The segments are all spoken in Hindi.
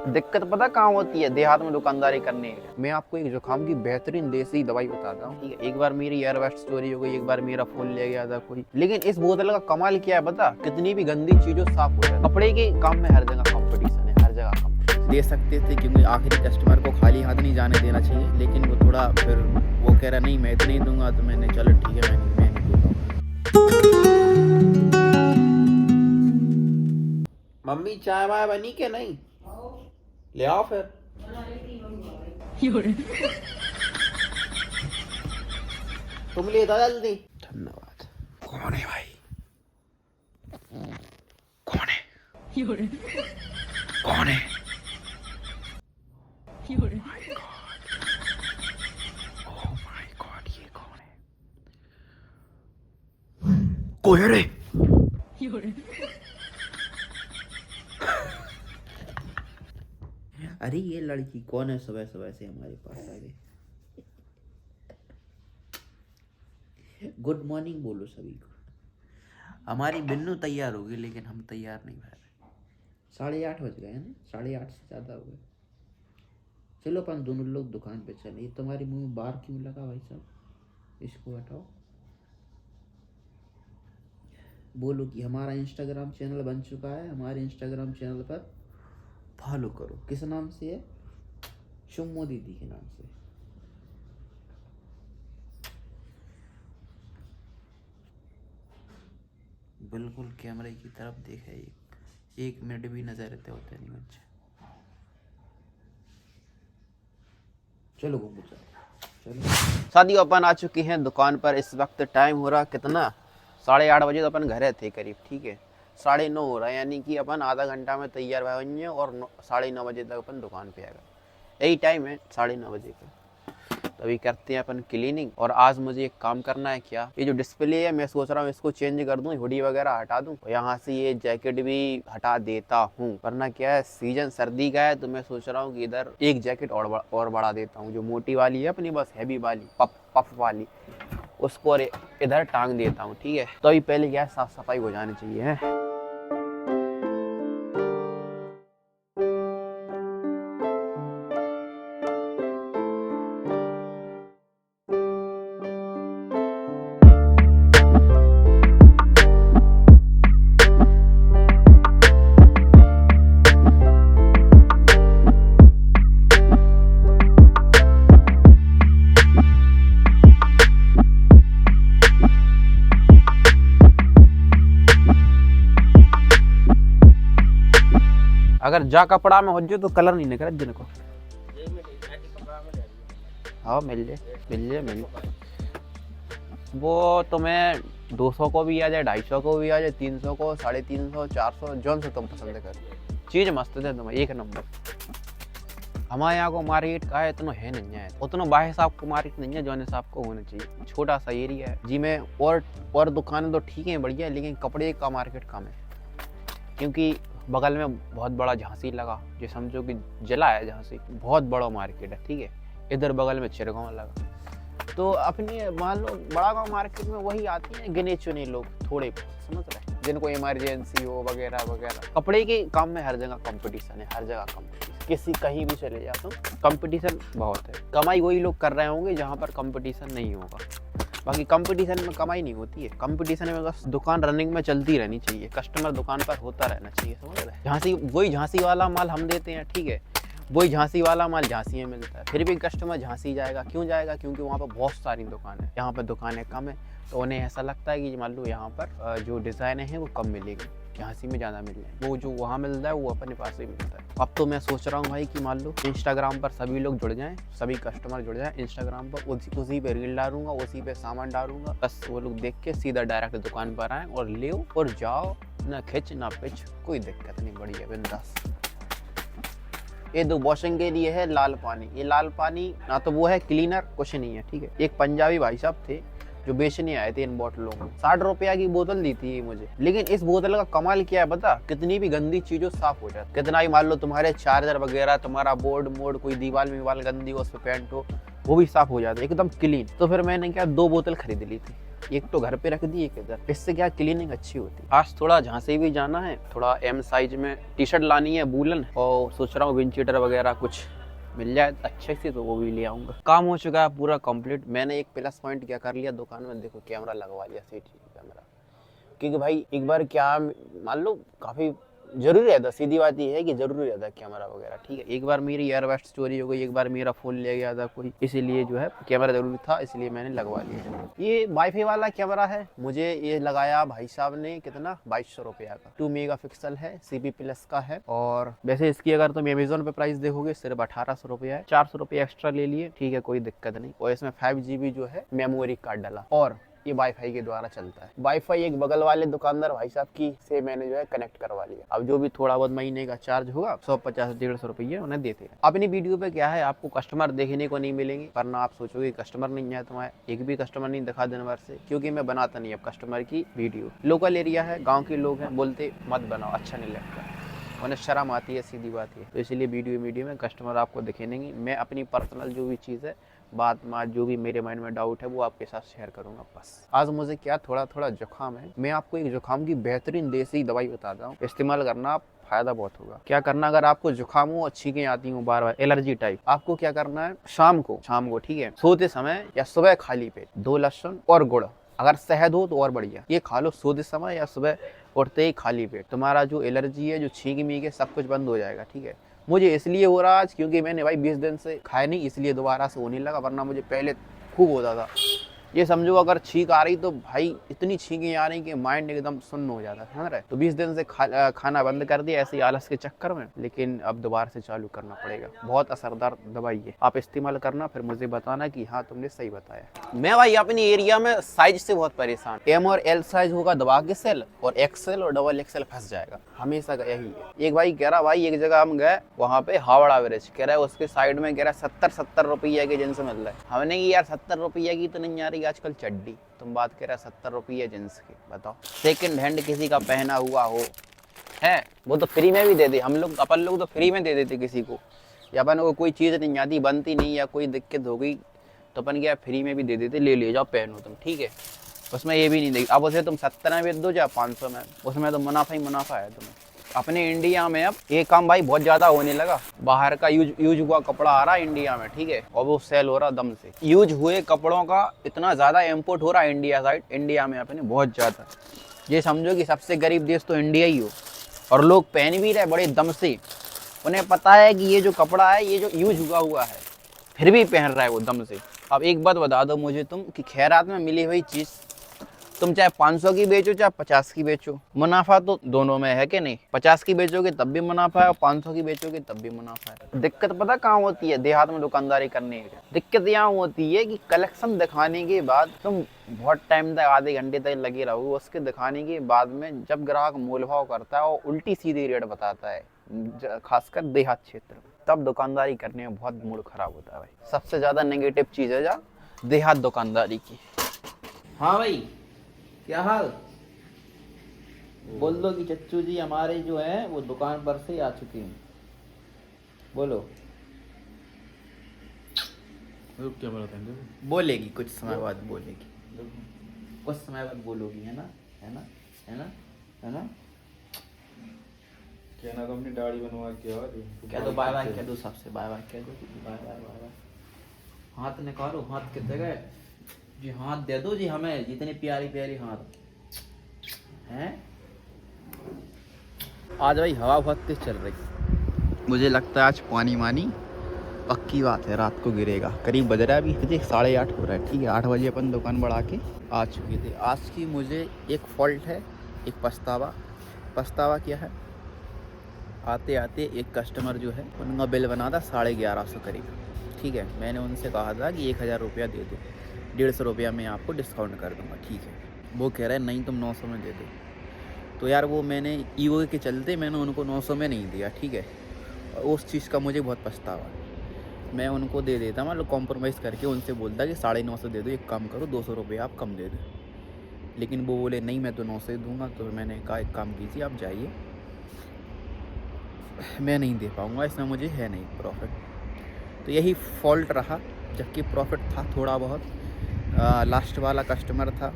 दिक्कत पता कहाँ होती है? देहात में दुकानदारी करने की। मैं आपको एक जुकाम की बेहतरीन देसी दवाई बताता हूँ, ठीक है? एक बार मेरी एयरवेस्ट चोरी हो गई, एक बार मेरा फोन ले गया था कोई, लेकिन इस बोतल का कमाल क्या है पता? कितनी भी गंदी चीजों साफ हो जाए। कपड़े के काम में हर जगह कंपटीशन है, हर जगह कंपटीशन। दे सकते थे क्योंकि आखिरी कस्टमर को खाली हाथ नहीं जाने देना चाहिए, लेकिन वो थोड़ा फिर वो कह रहा नहीं मैं इतना ही दूंगा, तो मैंने चलो ठीक है मैं नहीं दूंगा। मम्मी चाय वाय बनी के नहीं? ले आओ फिर। तुम ले दो जल्दी। धन्यवाद। कौन है भाई? कौन है? कौन है? My God. Oh my God, ये कौन है? कोई है रे? अरे ये लड़की कौन है सुबह सुबह से हमारे पास आ गई? गुड मॉर्निंग बोलो सभी को। हमारी बिन्नू तैयार होगी लेकिन हम तैयार नहीं भर रहे। 8:30 बज गए ना, 8:30 से ज़्यादा हो गए। चलो अपन दोनों लोग दुकान पे चले। तुम्हारे मुंह में बार क्यों लगा भाई साहब? इसको हटाओ। बोलो कि हमारा इंस्टाग्राम चैनल बन चुका है, हमारे इंस्टाग्राम चैनल पर फॉलो करो। किस नाम से है? शुम्मो दीदी के नाम से। बिल्कुल कैमरे की तरफ देखे, एक मिनट भी नजर रहते होते नहीं बच्चे। चलो घूमो चलो। साथियों अपन आ चुके हैं दुकान पर। इस वक्त टाइम हो रहा कितना? 8:30 बजे तो अपन घर थे करीब, ठीक है? 9:30 हो रहा है, यानी कि अपन आधा घंटा में तैयार होंगे और 9:30 बजे तक अपन दुकान पे आएगा। यही टाइम है 9:30 बजे का। तो अभी करते हैं अपन क्लीनिंग। और आज मुझे एक काम करना है। क्या? ये जो डिस्प्ले है मैं सोच रहा हूँ इसको चेंज कर दूँ, हुडी वगैरह हटा दूँ, यहाँ से ये जैकेट भी हटा देता हूँ। वरना क्या है, सीजन सर्दी का है तो मैं सोच रहा हूँ कि इधर एक जैकेट और बढ़ा देता हूँ, जो मोटी वाली है अपनी, बस हैवी वाली, पफ वाली, उसको और इधर टांग देता हूँ, ठीक है? तो अभी पहले क्या है, साफ सफाई हो जानी चाहिए है। अगर जा कपड़ा में हो जाए तो कलर नहीं निकले जिनको। हाँ मिल जाए। वो तुम्हें 200 को भी आ जाए, 250 को भी आ जाए, 300 को, 350, 400, जौन से तुम पसंद कर। चीज मस्त है तुम्हें, एक नंबर। हमारे यहाँ को मार्केट का है इतना है नहीं है, उतना बाहर हिसाब को मार्केट नहीं है जो हिसाब को होना चाहिए। छोटा सा एरिया है जी में, और दुकानें तो ठीक है बढ़िया, लेकिन कपड़े का मार्केट कम है। क्योंकि बगल में बहुत बड़ा झांसी लगा, जो समझो कि जिला है झांसी, बहुत बड़ा मार्केट है, ठीक है? इधर बगल में चिरगांव लगा। तो अपने मान लो बड़ा गांव मार्केट में वही आती हैं गिने चुने लोग, थोड़े समझ रहे, जिनको इमरजेंसी हो वगैरह वगैरह। कपड़े के काम में हर जगह कंपटीशन है, हर जगह कंपटीशन। किसी कहीं भी चले जाओ तो कंपटीशन बहुत है। कमाई वही लोग कर रहे होंगे जहाँ पर कंपटीशन नहीं होगा। बाकी कंपटीशन में कमाई नहीं होती है, कंपटीशन में बस दुकान रनिंग में चलती रहनी चाहिए, कस्टमर दुकान पर होता रहना चाहिए, समझ रहे? वही झांसी वाला माल हम देते हैं, ठीक है? वही झांसी वाला माल झांसी में मिलता है, फिर भी कस्टमर झांसी जाएगा। क्यों जाएगा? क्योंकि वहाँ पर बहुत सारी दुकानें हैं, यहाँ पर दुकानें कम है, तो उन्हें ऐसा लगता है कि मान लो यहाँ पर जो डिज़ाइन है वो कम मिलेगी, झांसी में ज़्यादा मिल जाए। वो जो वहाँ मिलता है वो अपने पास ही मिलता है। अब तो मैं सोच रहा हूँ भाई कि मान लो इंस्टाग्राम पर सभी लोग जुड़ जाएं, सभी कस्टमर जुड़ जाएं इंस्टाग्राम पर, उसी पे रील डालूंगा, उसी पे सामान डालूंगा, बस वो लोग देख के सीधा डायरेक्ट दुकान पर आए और ले और जाओ, ना खिंच ना पिच, कोई दिक्कत नहीं, बढ़िया बिंदास। ये दो वॉशिंग के लिए है लाल पानी। ये लाल पानी ना तो वो है क्लीनर, कुछ नहीं है, ठीक है? एक पंजाबी भाई साहब थे जो बेचने आए थे इन बोतलों में। 60 रुपया की बोतल दी थी मुझे, लेकिन इस बोतल का कमाल क्या है पता? कितनी भी गंदी चीजों साफ हो जाती। कितना ही मान लो तुम्हारे चार्जर वगैरह, तुम्हारा बोर्ड मोड, कोई दीवार में गंदी हो, उस पर पेंट हो, वो भी साफ हो जाता है एकदम क्लीन। तो फिर मैंने क्या 2 बोतल खरीद ली थी, एक तो घर पे रख दी, एक इधर। इससे क्या क्लीनिंग अच्छी होती है। आज थोड़ा झांसी भी जाना है, थोड़ा एम साइज में टी शर्ट लानी है वूलन, और सोच रहा हूँ विंचीटर वगैरह कुछ मिल जाए अच्छे से तो वो भी ले आऊंगा। काम हो चुका है पूरा कंप्लीट। मैंने एक प्लस पॉइंट क्या कर लिया, दुकान में देखो कैमरा लगवा लिया, सीटी कैमरा। क्योंकि भाई एक बार क्या मान लो काफी जरूरी रहता, सीधी बात ये है कि जरूरी रहता है कैमरा वगैरह, ठीक है। एक बार मेरी एयरबड्स चोरी हो गई, एक बार मेरा फोन ले गया था कोई, इसीलिए जो है कैमरा जरूरी था, इसलिए मैंने लगवा लिया। ये वाईफाई वाला कैमरा है, मुझे ये लगाया भाई साहब ने कितना 2200 रुपया का। 2 मेगापिक्सल है, CP प्लस का है। और वैसे इसकी अगर तुम अमेजोन पे प्राइस देखोगे सिर्फ 1800 रुपया है। 400 रुपया एक्स्ट्रा ले लिए, ठीक है, कोई दिक्कत नहीं। और इसमें 5GB जो है मेमोरी कार्ड डाला, और ये वाईफाई के द्वारा चलता है। वाईफाई एक बगल वाले दुकानदार भाई साहब की से मैंने जो है कनेक्ट करवा लिया। अब जो भी थोड़ा बहुत महीने का चार्ज होगा 150-150 रुपये उन्हें देते हैं। अपनी वीडियो पे क्या है, आपको कस्टमर देखने को नहीं मिलेंगे, वरना आप सोचोगे कस्टमर नहीं है तुम्हारे, एक भी कस्टमर नहीं दिखा दिन भर से, क्योंकि मैं बनाता नहीं अब कस्टमर की वीडियो। लोकल एरिया है, गाँव के लोग हैं, बोलते मत बनाओ, अच्छा नहीं लगता, उन्हें शर्म आती है, सीधी बात है। तो इसलिए वीडियो में कस्टमर आपको दिखे नहीं। मैं अपनी पर्सनल जो भी चीज़ है, बात जो भी मेरे माइंड में डाउट है वो आपके साथ शेयर करूंगा बस। आज मुझे क्या थोड़ा जुकाम है, मैं आपको एक जुकाम की बेहतरीन देसी दवाई बताता हूँ, इस्तेमाल करना, फायदा बहुत होगा। क्या करना, अगर आपको जुकाम हो, छींकें आती हूँ बार बार, एलर्जी टाइप, आपको क्या करना है, शाम को ठीक है, सोते समय या सुबह खाली पेट 2 लहसुन और गुड़, अगर शहद हो तो और बढ़िया, ये खा लो सोते समय या सुबह उठते ही खाली पेट। तुम्हारा जो एलर्जी है, जो छींक मीक है, सब कुछ बंद हो जाएगा, ठीक है। मुझे इसलिए हो रहा आज क्योंकि मैंने भाई 20 दिन से खाया नहीं, इसलिए दोबारा से होने लगा, वरना मुझे पहले खूब होता था। ये समझो अगर छींक आ रही तो भाई इतनी छींकें आ रही कि माइंड एकदम सुन्न हो जाता है, समझ रहे। तो 20 दिन से खाना बंद कर दिया ऐसे ही आलस के चक्कर में, लेकिन अब दोबारा से चालू करना पड़ेगा। बहुत असरदार दवाई है, आप इस्तेमाल करना, फिर मुझे बताना कि हाँ तुमने सही बताया। मैं भाई अपनी एरिया में साइज से बहुत परेशान, M और L साइज होगा दबा के सेल, और XL और XXL फंस जाएगा, हमेशा का यही है। एक भाई कह रहा, भाई एक जगह हम गए, वहाँ पे हावड़ा ब्रिज, कह रहा है उसके साइड में कह रहा 70 रुपये के जींस मिल रहा है। हमने कि यार 70 रुपये की तो नहीं आ रही आजकल चड्डी, तुम बात कह रहा 70 रुपये जींस की, बताओ। सेकंड हैंड किसी का पहना हुआ हो है, वो तो फ्री में भी दे दे, अपन लोग तो फ्री में दे देते किसी को, या अपन को कोई चीज़ नहीं आती, बनती नहीं, या कोई दिक्कत हो गई तो अपन क्या फ्री में भी दे देते, ले जाओ पहनो तुम, ठीक है। उसमें ये भी नहीं देगी, अब उसे तुम 70 में बेच दो या 500 में, उसमें तो मुनाफा ही मुनाफा है तुम्हें। अपने इंडिया में अब ये काम भाई बहुत ज्यादा होने लगा, बाहर का यूज हुआ कपड़ा आ रहा है इंडिया में, ठीक है, और वो सेल हो रहा दम से। यूज हुए कपड़ों का इतना ज्यादा इम्पोर्ट हो रहा है इंडिया में अपने, बहुत ज्यादा। ये समझो कि सबसे गरीब देश तो इंडिया ही हो, और लोग पहन भी रहे बड़े दम से, उन्हें पता है कि ये जो कपड़ा है ये जो यूज हुआ है, फिर भी पहन रहा है वो दम से। अब एक बात बता दो मुझे तुम कि खैरात में मिली हुई चीज तुम चाहे 500 की बेचो चाहे 50 की बेचो, मुनाफा तो दोनों में है कि नहीं। 50 की बेचोगे तब भी मुनाफा है, और 500 की बेचोगे तब भी मुनाफा है। दिक्कत पता कहाँ होती है देहात में दुकानदारी करने की? दिक्कत यहाँ होती है कि कलेक्शन दिखाने के बाद तुम बहुत टाइम तक, आधे घंटे तक लगे रहो, उसके दिखाने के बाद में जब ग्राहक मोल भाव करता है और उल्टी सीधी रेट बताता है, खासकर देहात क्षेत्र में, तब दुकानदारी करने में बहुत मूड खराब होता है भाई। सबसे ज्यादा नेगेटिव चीज है जा देहात दुकानदारी की। हाँ भाई, क्या हाल? बोल दो कि चच्चू जी हमारे जो है वो दुकान पर से आ चुके हैं। बोलो। क्या बोलते हैं? बोलेगी कुछ समय बाद, बोलेगी कुछ समय बाद बोलोगी, है ना, है ना, है ना, है ना। क्या ना, तो अपनी दाढ़ी बनवा के आओ। क्या दो, बाय बाय कह दो सबसे, बाय बाय कह दो, बाय बाय बाय बाय। हाथ निकालो, हाथ कितने गए जी, हाथ दे दो जी हमें, जितनी प्यारी प्यारी हाथ हैं। आज भाई हवा बहुत तेज चल रही, मुझे लगता है आज पानी मानी पक्की बात है, रात को गिरेगा। करीब बज रहा है अभी 8:30 हो रहा है, ठीक है। 8 बजे अपन दुकान बढ़ा के आ चुके थे। आज की मुझे एक फॉल्ट है, एक पछतावा क्या है, आते आते एक कस्टमर जो है उनका बिल बना था 1150 करीब, ठीक है। मैंने उनसे कहा था कि 1000 रुपया दे दो, 150 रुपया मैं आपको डिस्काउंट कर दूंगा, ठीक है। वो कह रहे हैं नहीं तुम 900 में दे दो। तो यार वो मैंने ईगो के चलते मैंने उनको 900 में नहीं दिया, ठीक है। और उस चीज़ का मुझे बहुत पछतावा है। मैं उनको दे देता, मतलब कॉम्प्रोमाइज़ करके उनसे बोलता कि 950 दे दो, एक काम करो 200 रुपये आप कम दे दो। लेकिन वो बोले नहीं मैं तो 900 दूंगा। तो मैंने कहा एक काम कीजिए आप जाइए, मैं नहीं दे पाऊँगा, इसमें मुझे है नहीं प्रॉफिट। तो यही फॉल्ट रहा, जबकि प्रॉफिट था थोड़ा बहुत। लास्ट वाला कस्टमर था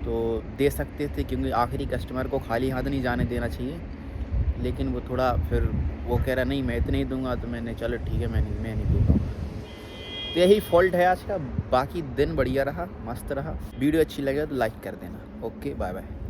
तो दे सकते थे, क्योंकि आखिरी कस्टमर को खाली हाथ नहीं जाने देना चाहिए। लेकिन वो थोड़ा फिर वो कह रहा नहीं मैं इतने ही दूंगा, तो मैंने चलो ठीक है मैं नहीं दूंगा। तो यही फॉल्ट है आज का। बाकी दिन बढ़िया रहा, मस्त रहा। वीडियो अच्छी लगे तो लाइक कर देना। Okay bye bye.